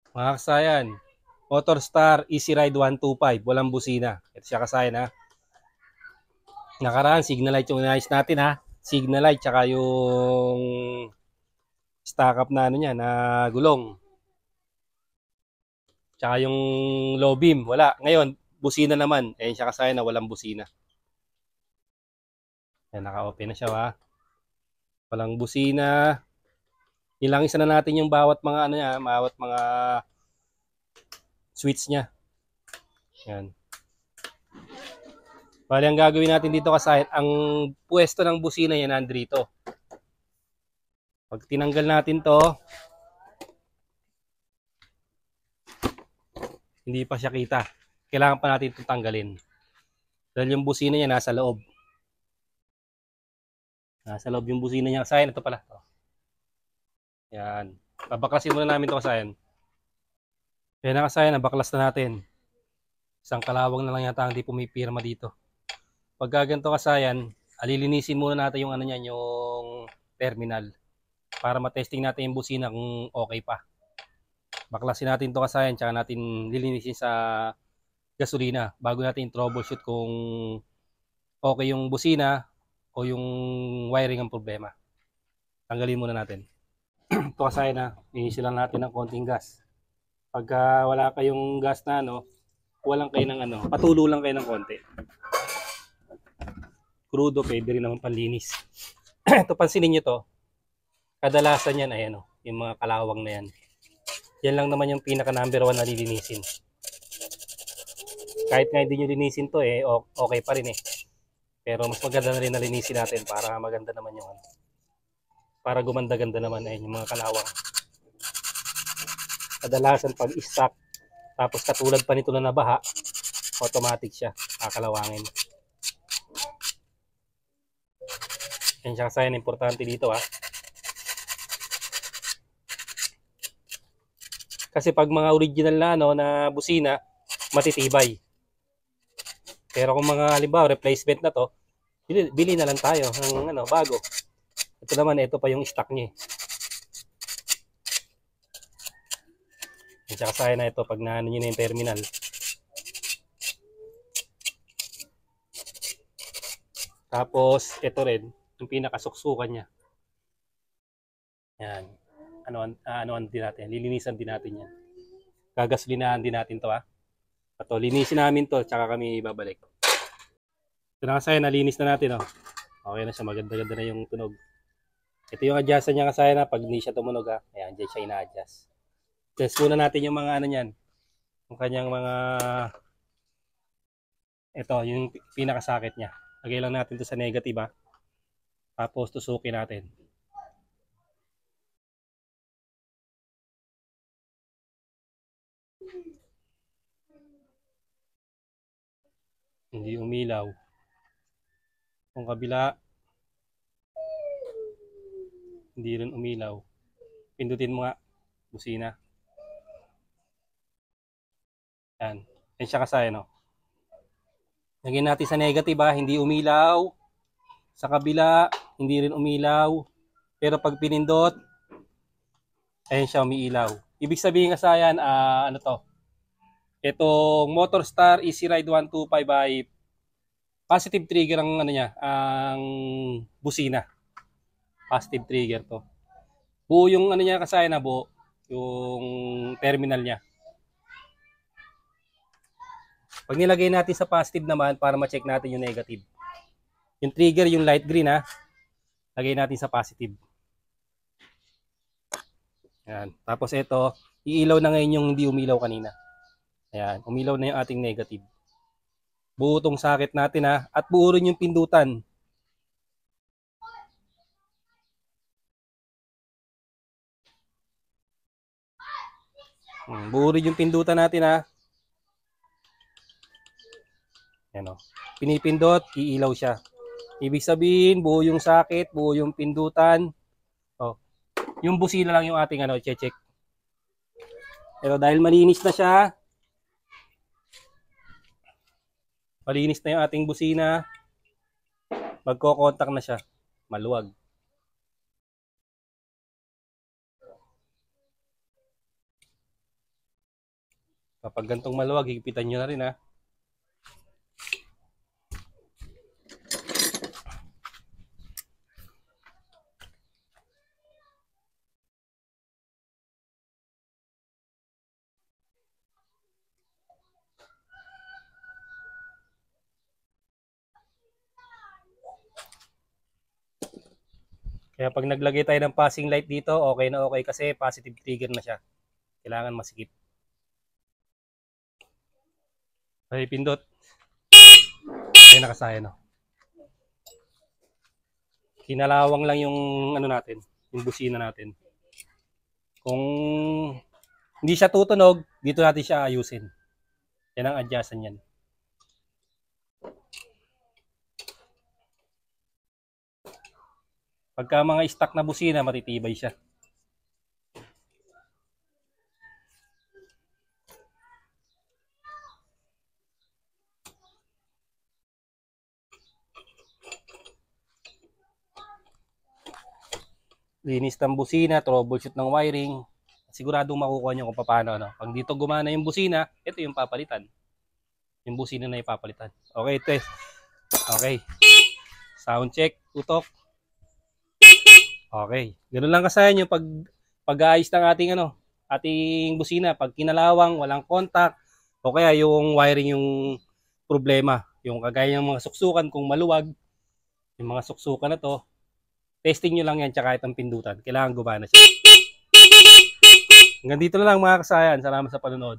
Mga kasayan, Motorstar Easy Ride 125, walang busina. Ito siya kasayan ha. Nakaraan, signal light yung inayos natin ha. Signal light, tsaka yung stock up na ano niya, na gulong. Tsaka yung low beam, wala. Ngayon, busina naman. Ayun siya kasayan na walang busina. Yan, naka-open na siya ha. Walang busina. Ilangisa na natin yung bawat mga ano niya, bawat mga switch niya. Yan. Bali, ang gagawin natin dito kasayan, ang pwesto ng busina yan nandito. Pag tinanggal natin to, hindi pa siya kita. Kailangan pa natin itong tanggalin. Dahil yung busina niya nasa loob. Nasa loob yung busina niya kasayan. Ito pala. Yan. Babaklasin muna namin ito kasayan. Yan na kasayan, nabaklas na natin. Isang kalawang na lang yata ang di pumipirma dito. Pag gaganto kasayan, alilinisin muna natin yung ano niyan, yung terminal. Para matesting natin yung busina kung okay pa. Baklasin natin ito kasayan, tsaka natin lilinisin sa gasolina bago natin troubleshoot kung okay yung busina o yung wiring ang problema. Tanggalin muna natin. Ito kasayan na, linisin lang natin ng konting gas. Pagka wala kayong gas na ano, walang kayo ng ano, patulo lang kayo ng konti. Crudo, pwede rin naman panlinis. Ito, pansinin nyo to. Kadalasan yan, ayan o, yung mga kalawang na yan. Yan lang naman yung pinaka number 1 na lilinisin. Kahit nga hindi nyo linisin to okay pa rin eh. Pero mas maganda na rin na linisin natin para maganda naman yung ano. Para gumanda-ganda naman yung mga kalawang. Kadalasan pag stock, tapos katulad pa nito na nabaha, automatic siya, kakalawangin. Yan siya kasi importante dito ha. Kasi pag mga original na ano na busina, matitibay. Pero kung mga halimbawa replacement na to, bili na lang tayo ng ano bago. Ito naman, ito pa yung stock niya. At saka saya na ito pag naano nyo na yung terminal. Tapos ito rin, yung pinakasuksukan niya. Yan. Ano din natin, lilinisan din natin yan. Gagasolinahan din natin to ha. Ito, linisin namin to, tsaka kami babalik. Ito na kasi, nalinis na natin oh. Okay na siya, maganda-ganda na yung tunog. Ito yung adjustan niya kasi na pag hindi siya tumunog ha. Ayan, dyan siya ina-adjust. Test muna natin yung mga ano niyan. Yung kanyang mga, ito, yung pinakasakit niya. Lagay lang natin to sa negative ha. Tapos tusukin natin. Hindi umilaw. Kung kabila, hindi rin umilaw. Pindutin mo nga, busina. Yan. Yan siya kasaya, no? Lagyan natin sa negative ha, hindi umilaw. Sa kabila, hindi rin umilaw. Pero pag pinindot, ayun siya, umiilaw. Ibig sabihin kasayan, ano to? Itong Motorstar Easy Ride 125 ay positive trigger ang ano niya, ang busina. Positive trigger to. Buo yung ano niya kasayan na buo, yung terminal niya. Pag nilagay natin sa positive naman para ma-check natin yung negative. Yung trigger, yung light green ha, lagay natin sa positive. Ayan. Tapos ito, iilaw na ngayon yung hindi umilaw kanina. Ayan, umilaw na yung ating negative. Buo tong socket natin ha, at buo rin yung pindutan. Buo rin yung pindutan natin ha. Ayan o. Pinipindot, iilaw siya. Ibig sabihin, buo yung socket, buo yung pindutan. O, yung busina lang yung ating ano, check. Pero dahil malinis na siya, malinis na yung ating busina, magko-contact na siya. Maluwag. Kapag gantong maluwag, higipitan nyo na rin ha. Kaya pag naglagay tayo ng passing light dito, okay na okay kasi positive trigger na siya. Kailangan masikip. Okay, pindot. Okay, nakasaya no. Kinalawang lang yung ano natin, yung busina natin. Kung hindi siya tutunog, dito natin siya ayusin. Yan ang adjustan yan. Pagka mga stock na busina, matitibay siya. Linis ng busina, troubleshoot ng wiring. Siguradong makukuha nyo kung paano. Ano. Pag dito gumana yung busina, ito yung papalitan. Yung busina na ipapalitan. Okay, test. Okay. Sound check, tutok. Okay. Ganun lang kasayan yung pag-aayos ng ating busina. Pag kinalawang, walang contact, o kaya yung wiring yung problema. Yung kagaya ng mga suksukan, kung maluwag, yung mga suksukan na to, testing nyo lang yan tsaka itong pindutan. Kailangan gumana siya. Hanggang dito na lang mga kasayan. Salamat sa panonood.